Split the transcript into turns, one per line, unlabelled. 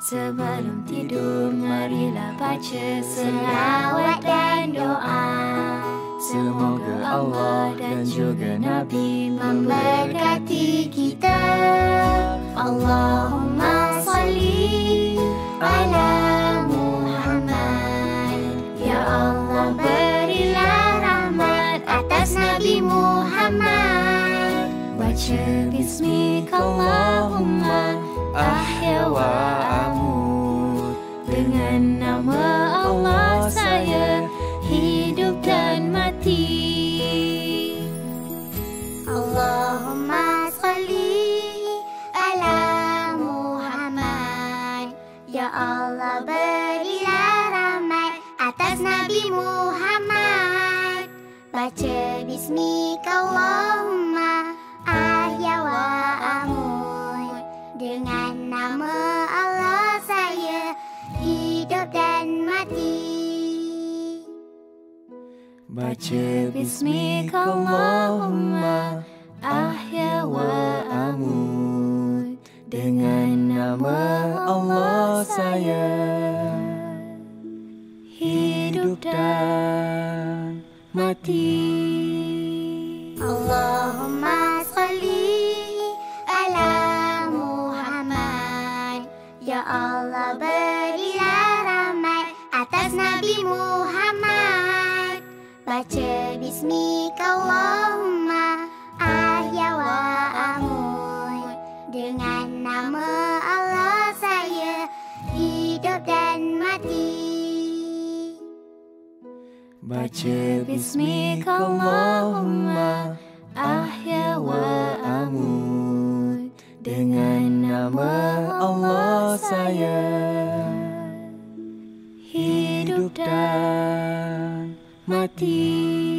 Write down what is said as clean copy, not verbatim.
Sebelum tidur marilah baca selawat dan doa. Semoga Allah dan juga Nabi memberkati kita. Allahumma salli ala Muhammad. Ya Allah berilah rahmat atas Nabi Muhammad. Baca bismika Allahumma ahya wa amut. Dengan nama Allah saya hidup dan mati. Allahumma salli ala Muhammad. Ya Allah berilah rahmat atas Nabi Muhammad. Baca bismika Allahumma ahya wa amut. Dengan nama Allah saya hidup dan mati. Baca bismika Allahumma ahya wa amut. Dengan nama Allah saya hidup dan mati. Allahumma salli ala Muhammad. Ya Allah berilah rahmat atas Nabi Muhammad. Baca bismika Allahumma ahya wa amut. Dengan nama Allah saya hidup dan mati. Baca bismika Allahumma ahya wa amut. Dengan nama Allah saya hidup dan mati.